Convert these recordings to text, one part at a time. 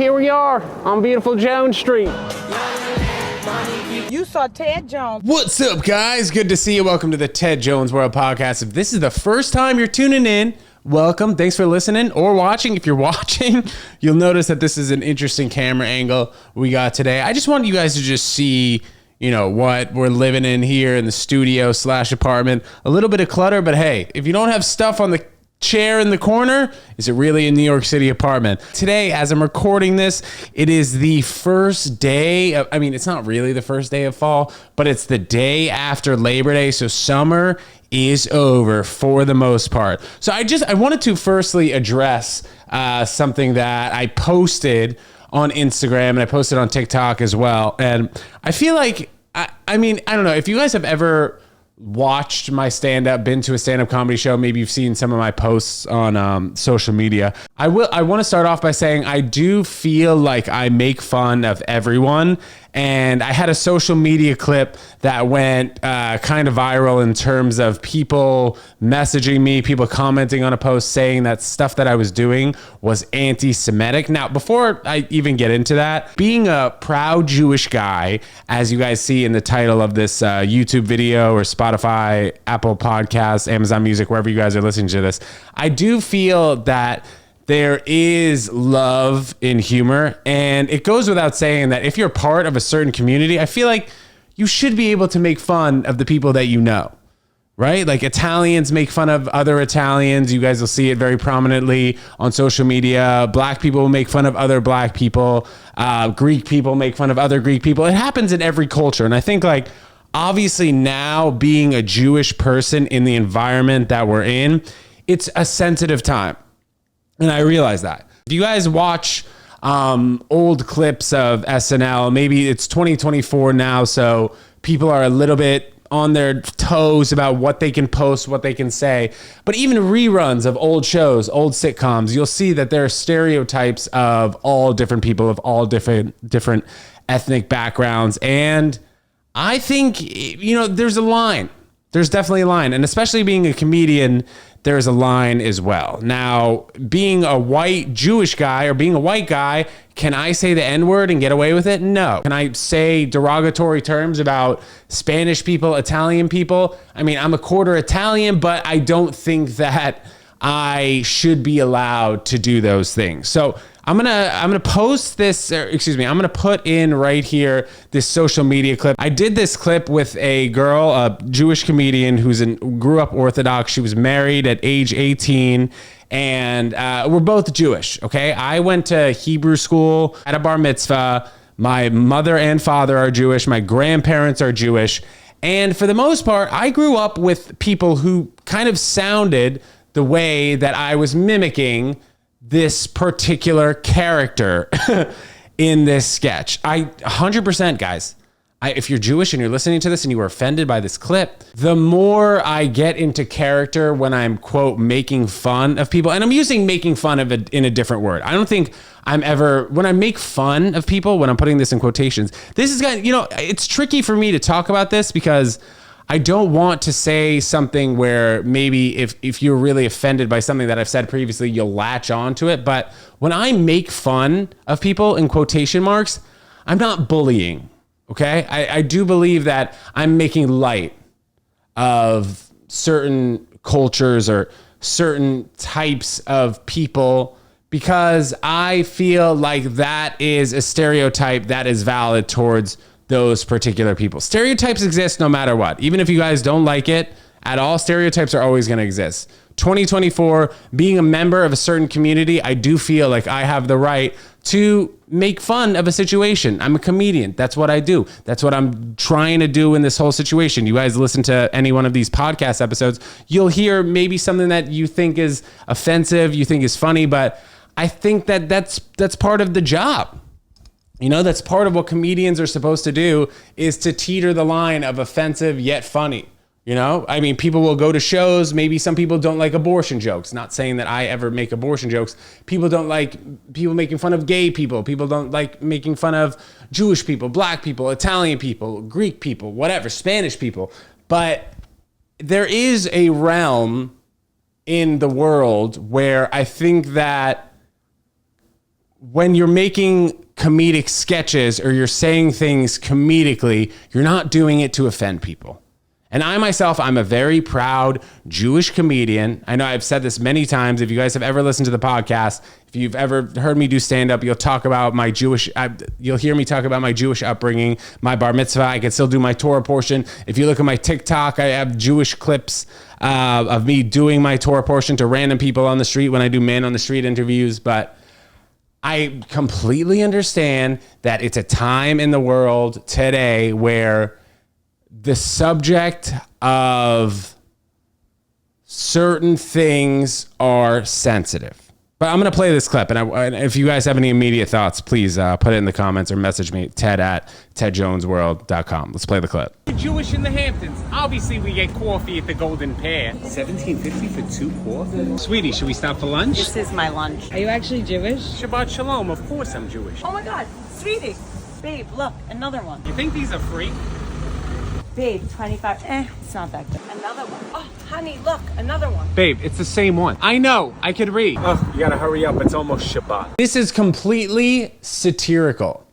Here we are on beautiful Jones Street. You saw Ted Jones. What's up, guys? Good to see you. Welcome to the Ted Jones World Podcast. If this is the first time you're tuning in, welcome. Thanks for listening or watching. If you're watching, you'll notice that this is an interesting camera angle we got today. I just wanted you guys to just see, you know, what we're living in here in the studio / apartment. A little bit of clutter, but hey, if you don't have stuff on the chair in the corner, is it really a New York City apartment? Today, as I'm recording this, it is the first day of, it's not really the first day of fall, but it's the day after Labor Day. So summer is over for the most part. So I wanted to firstly address something that I posted on Instagram and I posted on TikTok as well. And I feel like, I don't know if you guys have ever watched my stand-up, been to a stand-up comedy show, maybe you've seen some of my posts on social media. I want to start off by saying I do feel like I make fun of everyone, and I had a social media clip that went kind of viral in terms of people messaging me, people commenting on a post saying that stuff that I was doing was anti-Semitic. Now, before I even get into that, being a proud Jewish guy, as you guys see in the title of this YouTube video or Spotify, Apple Podcasts, Amazon Music, wherever you guys are listening to this, I do feel that there is love in humor, and it goes without saying that if you're part of a certain community, I feel like you should be able to make fun of the people that you know, right? Like Italians make fun of other Italians. You guys will see it very prominently on social media. Black people make fun of other black people. Greek people make fun of other Greek people. It happens in every culture, and I think like obviously now being a Jewish person in the environment that we're in, it's a sensitive time. And I realize that. If you guys watch old clips of SNL, maybe it's 2024 now, so people are a little bit on their toes about what they can post, what they can say. But even reruns of old shows, old sitcoms, you'll see that there are stereotypes of all different people, of all different ethnic backgrounds. And I think, you know, there's a line. There's definitely a line. And especially being a comedian, there's a line as well. Now, being a white Jewish guy or being a white guy, can I say the N-word and get away with it? No. Can I say derogatory terms about Spanish people, Italian people? I mean, I'm a quarter Italian, but I don't think that I should be allowed to do those things. So I'm gonna post this, I'm gonna put in right here this social media clip. I did this clip with a girl, a Jewish comedian grew up Orthodox. She was married at age 18, and we're both Jewish. Okay, I went to Hebrew school at a bar mitzvah. My mother and father are Jewish. My grandparents are Jewish, and for the most part, I grew up with people who kind of sounded the way that I was mimicking this particular character in this sketch. 100%, guys. If you're Jewish and you're listening to this and you were offended by this clip, the more I get into character when I'm, quote, making fun of people, and I'm using making fun of it in a different word. I don't think when I make fun of people, when I'm putting this in quotations, this is you know, it's tricky for me to talk about this because I don't want to say something where maybe if you're really offended by something that I've said previously, you'll latch on to it. But when I make fun of people in quotation marks, I'm not bullying, okay? I do believe that I'm making light of certain cultures or certain types of people because I feel like that is a stereotype that is valid towards those particular people. Stereotypes exist no matter what. Even if you guys don't like it at all, stereotypes are always going to exist. 2024, being a member of a certain community, I do feel like I have the right to make fun of a situation. I'm a comedian. That's what I do. That's what I'm trying to do in this whole situation. You guys listen to any one of these podcast episodes, you'll hear maybe something that you think is offensive, you think is funny, but I think that that's part of the job. You know, that's part of what comedians are supposed to do, is to teeter the line of offensive yet funny. You know, I mean, people will go to shows. Maybe some people don't like abortion jokes. Not saying that I ever make abortion jokes. People don't like people making fun of gay people. People don't like making fun of Jewish people, black people, Italian people, Greek people, whatever, Spanish people. But there is a realm in the world where I think that when you're making comedic sketches or you're saying things comedically, you're not doing it to offend people. And I myself, I'm a very proud Jewish comedian. I know I've said this many times. If you guys have ever listened to the podcast, if you've ever heard me do stand-up, you'll hear me talk about my Jewish upbringing, my bar mitzvah. I can still do my Torah portion. If you look at my TikTok, I have Jewish clips of me doing my Torah portion to random people on the street when I do man on the street interviews. But I completely understand that it's a time in the world today where the subject of certain things are sensitive. But I'm going to play this clip, and if you guys have any immediate thoughts, please put it in the comments or message me, ted@tedjonesworld.com. Let's play the clip. Jewish in the Hamptons. Obviously, we get coffee at the Golden Pear. $17.50 for 2 coffee? Sweetie, should we stop for lunch? This is my lunch. Are you actually Jewish? Shabbat Shalom. Of course I'm Jewish. Oh my God, sweetie. Babe, look, another one. You think these are free? Babe, 25. It's not that good. Another one. Oh, honey, look, another one. Babe, it's the same one. I know. I could read. Oh, you gotta hurry up. It's almost Shabbat. This is completely satirical.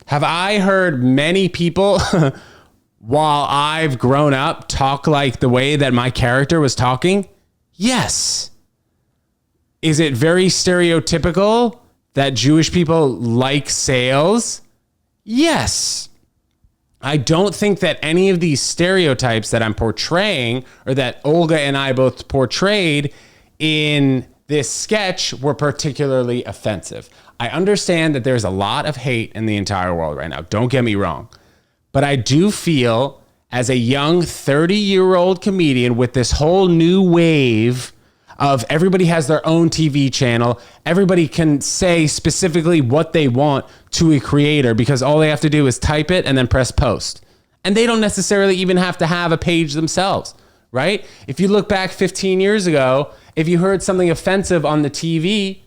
Have I heard many people while I've grown up talk like the way that my character was talking? Yes. Is it very stereotypical that Jewish people like sales? Yes. I don't think that any of these stereotypes that I'm portraying or that Olga and I both portrayed in this sketch were particularly offensive. I understand that there's a lot of hate in the entire world right now. Don't get me wrong. But I do feel as a young 30-year-old comedian with this whole new wave of everybody has their own TV channel. Everybody can say specifically what they want to a creator because all they have to do is type it and then press post. And they don't necessarily even have to have a page themselves, right? If you look back 15 years ago, if you heard something offensive on the TV,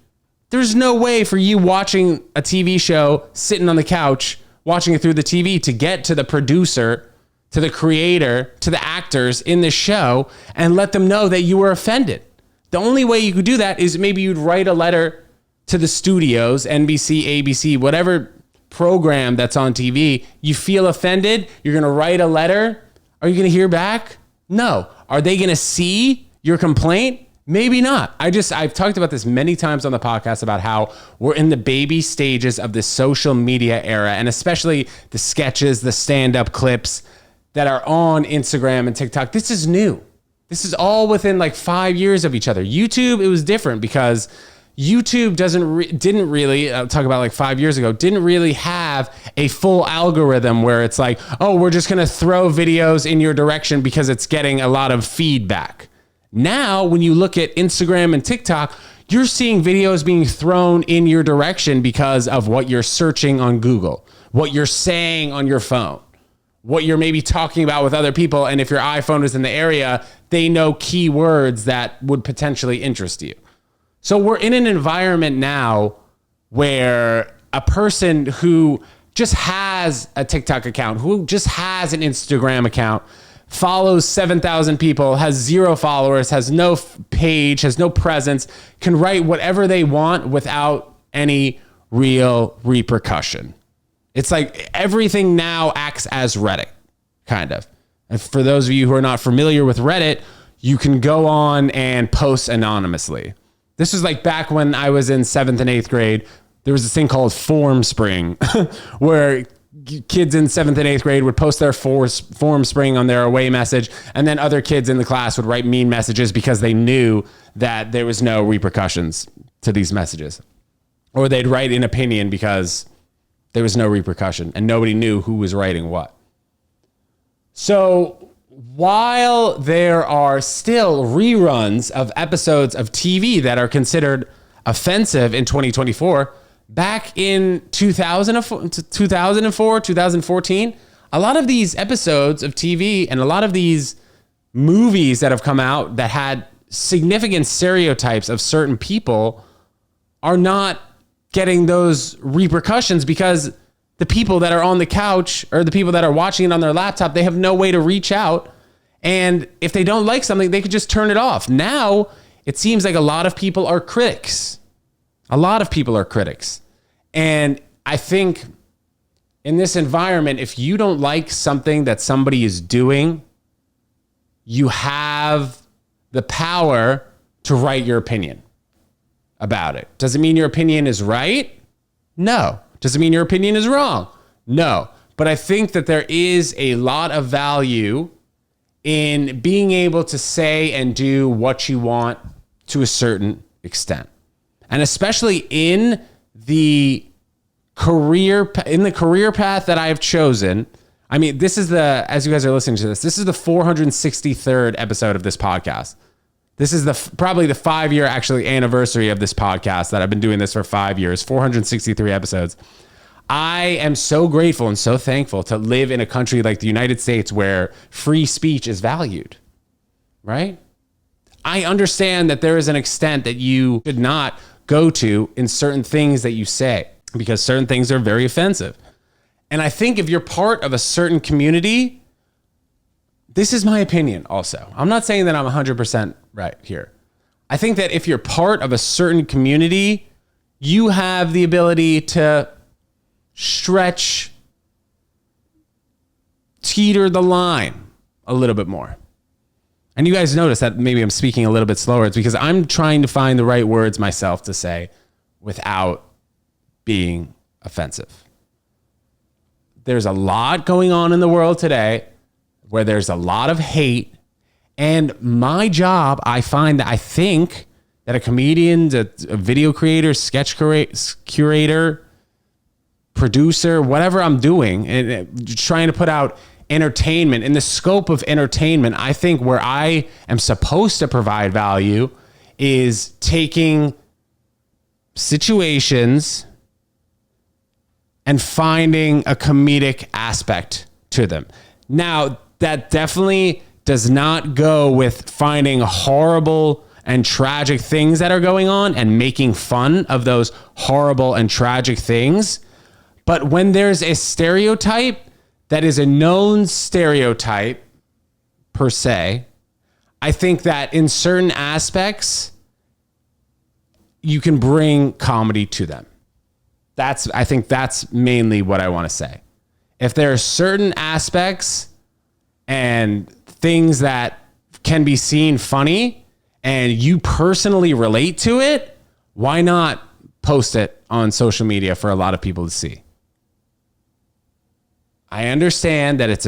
there's no way for you watching a TV show, sitting on the couch, watching it through the TV to get to the producer, to the creator, to the actors in the show and let them know that you were offended. The only way you could do that is maybe you'd write a letter to the studios, NBC, ABC, whatever program that's on TV. You feel offended. You're going to write a letter. Are you going to hear back? No. Are they going to see your complaint? Maybe not. I've talked about this many times on the podcast about how we're in the baby stages of the social media era, and especially the sketches, the stand-up clips that are on Instagram and TikTok. This is new. This is all within like 5 years of each other. YouTube, it was different because YouTube didn't really talk about like 5 years ago, didn't really have a full algorithm where it's like, oh, we're just going to throw videos in your direction because it's getting a lot of feedback. Now, when you look at Instagram and TikTok, you're seeing videos being thrown in your direction because of what you're searching on Google, what you're saying on your phone, what you're maybe talking about with other people. And if your iPhone is in the area, they know keywords that would potentially interest you. So we're in an environment now where a person who just has a TikTok account, who just has an Instagram account, follows 7,000 people, has 0 followers, has no page, has no presence, can write whatever they want without any real repercussion. It's like everything now acts as Reddit, kind of. And for those of you who are not familiar with Reddit, you can go on and post anonymously. This was like back when I was in 7th and 8th grade. There was this thing called Form Spring, where kids in 7th and 8th grade would post their Form Spring on their away message, and then other kids in the class would write mean messages because they knew that there was no repercussions to these messages. Or they'd write an opinion because there was no repercussion and nobody knew who was writing what. So while there are still reruns of episodes of TV that are considered offensive in 2024, back in 2004, 2014, a lot of these episodes of TV and a lot of these movies that have come out that had significant stereotypes of certain people are not getting those repercussions because the people that are on the couch or the people that are watching it on their laptop, they have no way to reach out. And if they don't like something, they could just turn it off. Now, it seems like a lot of people are critics. A lot of people are critics. And I think in this environment, if you don't like something that somebody is doing, you have the power to write your opinion about it. Does it mean your opinion is right? No. Does it mean your opinion is wrong? No. But I think that there is a lot of value in being able to say and do what you want to a certain extent. And especially in the career path that I have chosen. I mean, this is as you guys are listening to this is the 463rd episode of this podcast. This is probably the 5-year actually anniversary of this podcast that I've been doing this for 5 years, 463 episodes. I am so grateful and so thankful to live in a country like the United States where free speech is valued, right? I understand that there is an extent that you should not go to in certain things that you say because certain things are very offensive. And I think if you're part of a certain community, this is my opinion also. I'm not saying that I'm 100% right here. I think that if you're part of a certain community, you have the ability to stretch, teeter the line a little bit more. And you guys notice that maybe I'm speaking a little bit slower. It's because I'm trying to find the right words myself to say without being offensive. There's a lot going on in the world today where there's a lot of hate. And my job, I think that a comedian, a video creator, sketch curator, producer, whatever I'm doing, and trying to put out entertainment in the scope of entertainment, I think where I am supposed to provide value is taking situations and finding a comedic aspect to them. Now, that definitely does not go with finding horrible and tragic things that are going on and making fun of those horrible and tragic things. But when there's a stereotype that is a known stereotype per se, I think that in certain aspects, you can bring comedy to them. I think that's mainly what I want to say. If there are certain aspects and things that can be seen funny and you personally relate to it, why not post it on social media for a lot of people to see? I understand that it's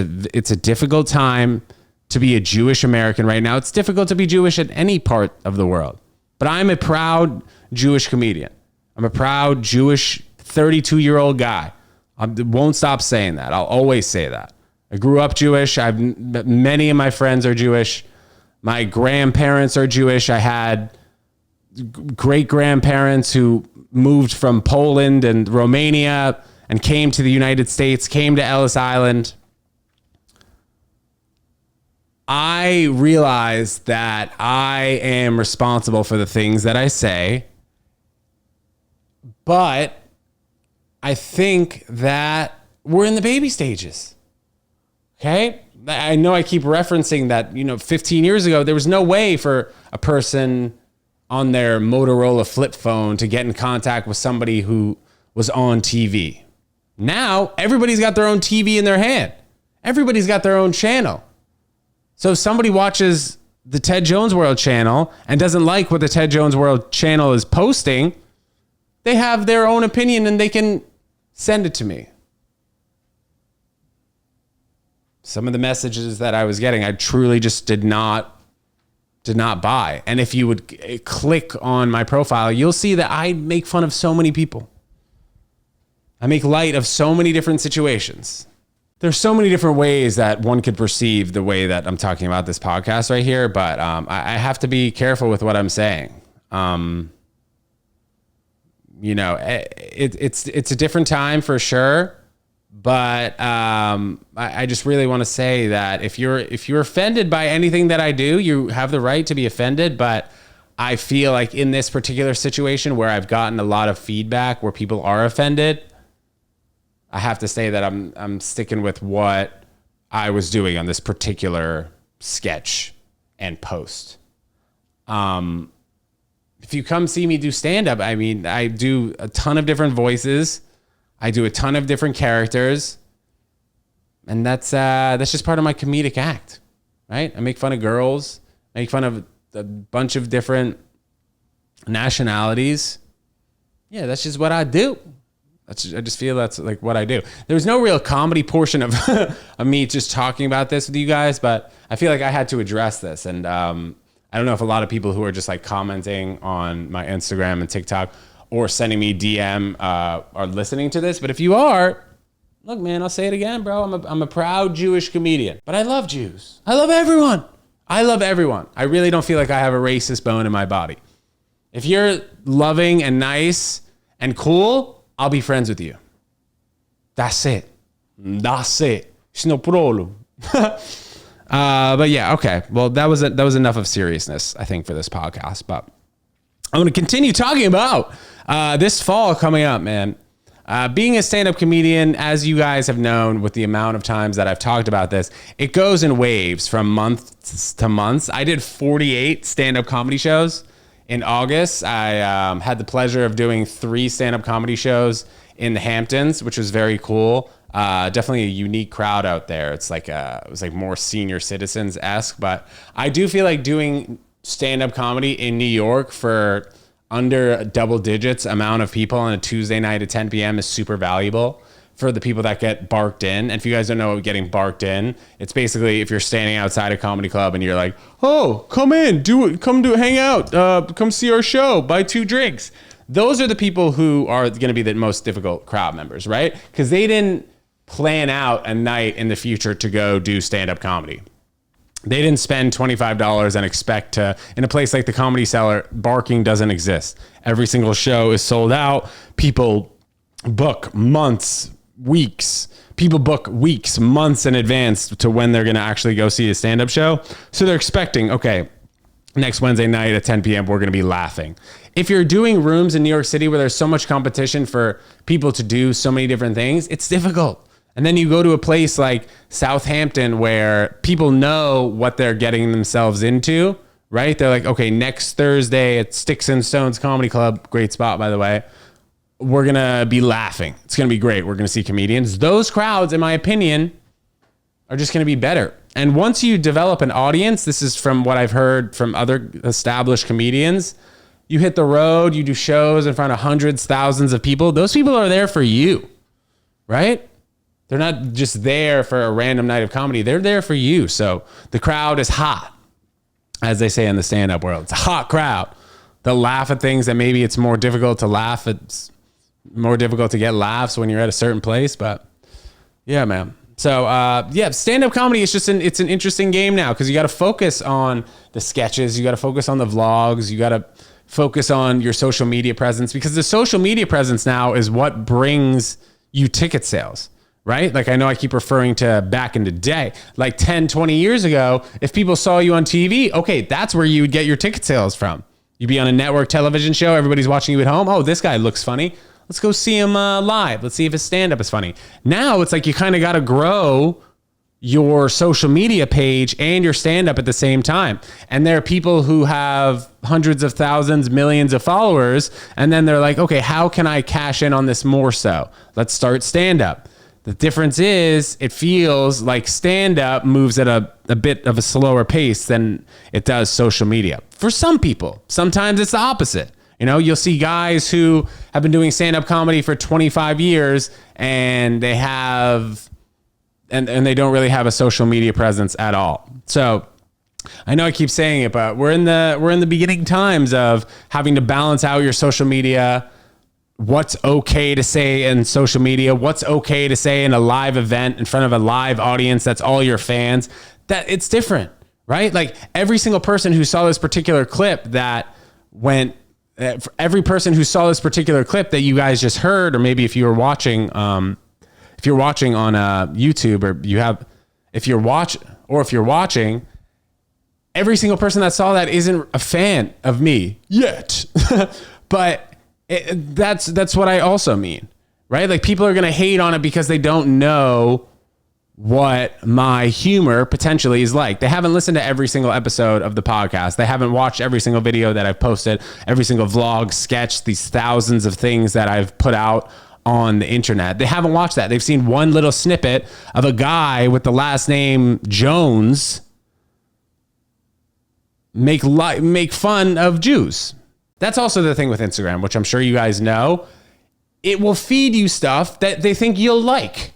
a difficult time to be a Jewish American right now. It's difficult to be Jewish in any part of the world. But I'm a proud Jewish comedian. I'm a proud Jewish 32-year-old guy. I won't stop saying that. I'll always say that. I grew up Jewish. Many of my friends are Jewish. My grandparents are Jewish. I had great-grandparents who moved from Poland and Romania and came to the United States, came to Ellis Island. I realize that I am responsible for the things that I say, but I think that we're in the baby stages. Okay? I know I keep referencing that, 15 years ago, there was no way for a person on their Motorola flip phone to get in contact with somebody who was on TV. Now, everybody's got their own TV in their hand. Everybody's got their own channel. So if somebody watches the Ted Jones World channel and doesn't like what the Ted Jones World channel is posting, they have their own opinion and they can send it to me. Some of the messages that I was getting, I truly just did not buy. And if you would click on my profile, you'll see that I make fun of so many people. I make light of so many different situations. There's so many different ways that one could perceive the way that I'm talking about this podcast right here, but I have to be careful with what I'm saying. It's a different time for sure, but I just really want to say that if you're offended by anything that I do, you have the right to be offended. But I feel like in this particular situation where I've gotten a lot of feedback where people are offended, I have to say that I'm sticking with what I was doing on this particular sketch and post. if you come see me do stand-up, I mean, I do a ton of different voices. I do a ton of different characters. And that's just part of my comedic act, right? I make fun of girls, make fun of a bunch of different nationalities. Yeah, that's just what I do. I just feel that's like what I do. There's no real comedy portion of, of me just talking about this with you guys, but I feel like I had to address this. And I don't know if a lot of people who are just like commenting on my Instagram and TikTok or sending me DM are listening to this. But if you are, look, man, I'll say it again, bro. I'm a proud Jewish comedian, but I love Jews. I love everyone. I love everyone. I really don't feel like I have a racist bone in my body. If you're loving and nice and cool, I'll be friends with you. That's it. That's it. It's no problem. But yeah, okay. Well, that was enough of seriousness, I think, for this podcast. But I'm going to continue talking about this fall coming up, man. Being a stand-up comedian, as you guys have known with the amount of times that I've talked about this, it goes in waves from months to months. I did 48 stand-up comedy shows in August. I had the pleasure of doing 3 stand-up comedy shows in the Hamptons, which was very cool. Definitely a unique crowd out there. It's like it was like more senior citizens-esque, but I do feel like doing stand-up comedy in New York for under double digits amount of people on a Tuesday night at 10 p.m. is super valuable for the people that get barked in. And if you guys don't know what getting barked in, it's basically if you're standing outside a comedy club and you're like, oh, come in, hang out, come see our show, buy 2 drinks. Those are the people who are going to be the most difficult crowd members, right? Because they didn't plan out a night in the future to go do stand-up comedy. They didn't spend $25 and expect to, in a place like the Comedy Cellar, barking doesn't exist. Every single show is sold out. People book months, weeks. People book weeks, months in advance to when they're going to actually go see a stand-up show. So they're expecting, okay, next Wednesday night at 10 p.m., we're going to be laughing. If you're doing rooms in New York City where there's so much competition for people to do so many different things, it's difficult. And then you go to a place like Southampton where people know what they're getting themselves into, right? They're like, okay, next Thursday at Sticks and Stones Comedy Club, great spot, by the way, we're going to be laughing. It's going to be great. We're going to see comedians. Those crowds, in my opinion, are just going to be better. And once you develop an audience, this is from what I've heard from other established comedians, you hit the road, you do shows in front of hundreds, thousands of people. Those people are there for you, right? They're not just there for a random night of comedy. They're there for you. So the crowd is hot, as they say in the stand-up world. It's a hot crowd. They'll laugh at things that maybe it's more difficult to laugh. It's more difficult to get laughs when you're at a certain place. But yeah, man. So yeah, stand-up comedy is it's an interesting game now because you got to focus on the sketches. You got to focus on the vlogs. You got to focus on your social media presence because the social media presence now is what brings you ticket sales. Right? Like I know I keep referring to back in the day, like 10, 20 years ago, if people saw you on TV, okay, that's where you would get your ticket sales from. You'd be on a network television show. Everybody's watching you at home. Oh, this guy looks funny. Let's go see him live. Let's see if his stand-up is funny. Now it's like you kind of got to grow your social media page and your stand-up at the same time. And there are people who have hundreds of thousands, millions of followers. And then they're like, okay, how can I cash in on this more so? Let's start stand-up. The difference is it feels like stand-up moves at a bit of a slower pace than it does social media. For some people, sometimes it's the opposite. You know, you'll see guys who have been doing stand-up comedy for 25 years and they have, and they don't really have a social media presence at all. So I know I keep saying it, but we're in the beginning times of having to balance out your social media. What's okay to say in social media, what's okay to say in a live event in front of a live audience that's all your fans, that it's different, right? Like every single person who saw this particular clip that went, for every person who saw this particular clip that you guys just heard, or maybe if you're watching on YouTube if you're watching, every single person that saw that isn't a fan of me yet, but that's what I also mean, right? Like people are going to hate on it because they don't know what my humor potentially is like. They haven't listened to every single episode of the podcast. They haven't watched every single video that I've posted, every single vlog, sketch, these thousands of things that I've put out on the internet. They haven't watched that. They've seen one little snippet of a guy with the last name Jones make fun of Jews. That's also the thing with Instagram, which I'm sure you guys know. It will feed you stuff that they think you'll like.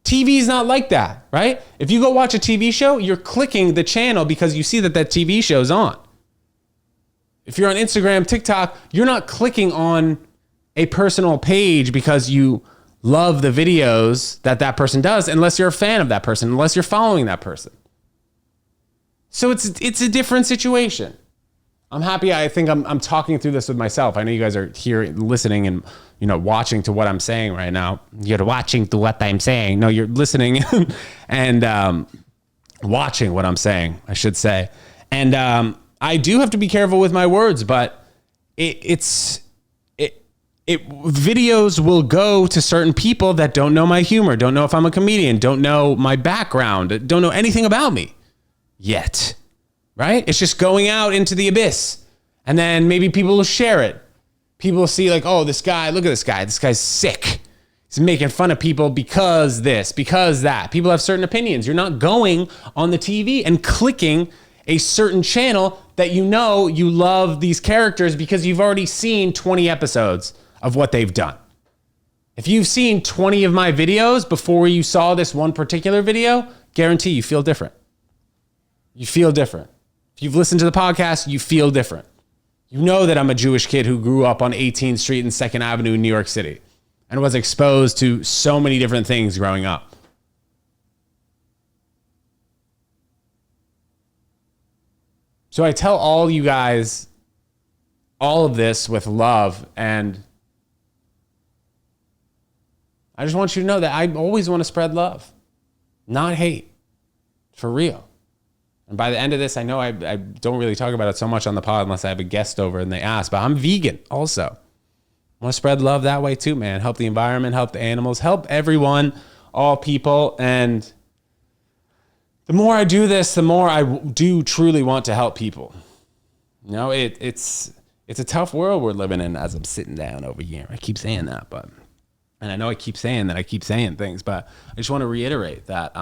TV is not like that, right? If you go watch a TV show, you're clicking the channel because you see that TV show's on. If you're on Instagram, TikTok, you're not clicking on a personal page because you love the videos that person does, unless you're a fan of that person, unless you're following that person. So it's a different situation. I'm happy. I think I'm talking through this with myself. I know you guys are here listening and, watching to what I'm saying right now. You're watching to what I'm saying. No, you're listening and watching what I'm saying, I should say. And I do have to be careful with my words, but videos will go to certain people that don't know my humor, don't know if I'm a comedian, don't know my background, don't know anything about me yet, right? It's just going out into the abyss. And then maybe people will share it. People will see like, oh, this guy, look at this guy. This guy's sick. He's making fun of people because this, because that. People have certain opinions. You're not going on the TV and clicking a certain channel that you love these characters because you've already seen 20 episodes of what they've done. If you've seen 20 of my videos before you saw this one particular video, guarantee you feel different. You feel different. If you've listened to the podcast, you feel different. You know that I'm a Jewish kid who grew up on 18th Street and 2nd Avenue in New York City and was exposed to so many different things growing up. So I tell all you guys all of this with love, and I just want you to know that I always want to spread love, not hate, for real. And by the end of this, I know I don't really talk about it so much on the pod unless I have a guest over and they ask, but I'm vegan also. I want to spread love that way too, man. Help the environment, help the animals, help everyone, all people. And the more I do this, the more I do truly want to help people. It's a tough world we're living in as I'm sitting down over here. I keep saying that, and I know I keep saying that I keep saying things, but I just want to reiterate that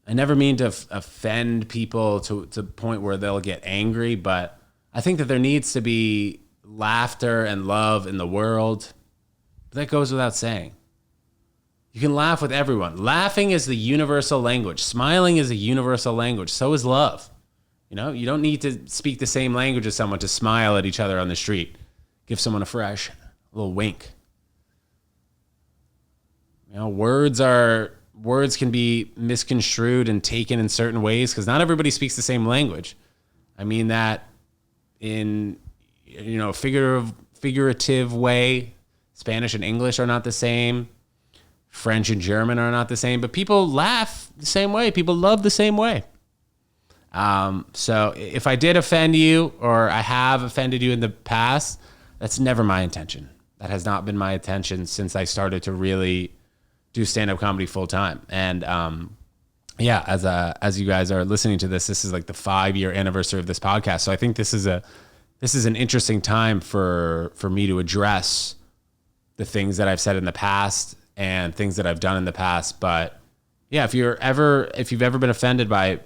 I never mean to offend people to the point where they'll get angry, but I think that there needs to be laughter and love in the world. But that goes without saying. You can laugh with everyone. Laughing is the universal language. Smiling is a universal language. So is love. You don't need to speak the same language as someone to smile at each other on the street. Give someone a little wink. Words can be misconstrued and taken in certain ways because not everybody speaks the same language. I mean that in figurative way. Spanish and English are not the same. French and German are not the same, but people laugh the same way. People love the same way. So if I did offend you or I have offended you in the past, that's never my intention. That has not been my intention since I started to really do stand-up comedy full time. And as you guys are listening to this is like the 5-year anniversary of this podcast. So I think this is an interesting time for me to address the things that I've said in the past and things that I've done in the past. But yeah, if you've ever been offended by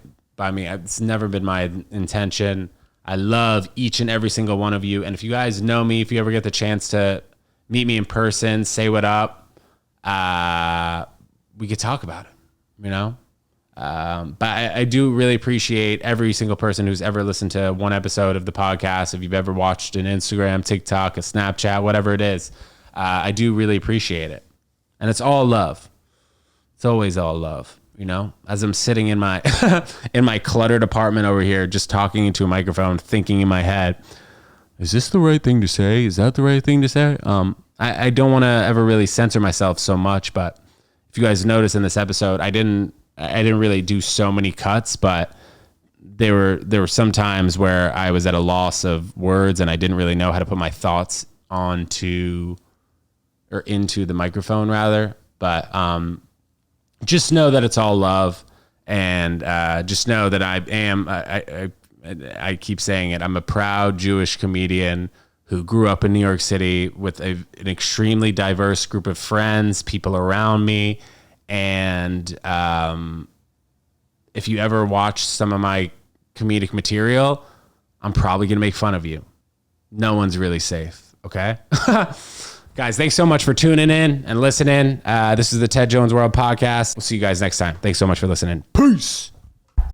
me, it's never been my intention. I love each and every single one of you. And if you guys know me, if you ever get the chance to meet me in person, say what up, we could talk about it, but I do really appreciate every single person who's ever listened to one episode of the podcast. If you've ever watched an Instagram, TikTok, a Snapchat, whatever it is, I do really appreciate it. And it's all love. It's always all love, as I'm sitting in my, in my cluttered apartment over here, just talking into a microphone, thinking in my head, is this the right thing to say? Is that the right thing to say? I don't want to ever really censor myself so much, but if you guys notice in this episode, I didn't really do so many cuts, but there were some times where I was at a loss of words and I didn't really know how to put my thoughts into the microphone rather. But just know that it's all love, and just know that I keep saying it. I'm a proud Jewish comedian who grew up in New York City with an extremely diverse group of friends, people around me. And if you ever watch some of my comedic material, I'm probably going to make fun of you. No one's really safe, okay? Guys, thanks so much for tuning in and listening. This is the Ted Jones World Podcast. We'll see you guys next time. Thanks so much for listening. Peace.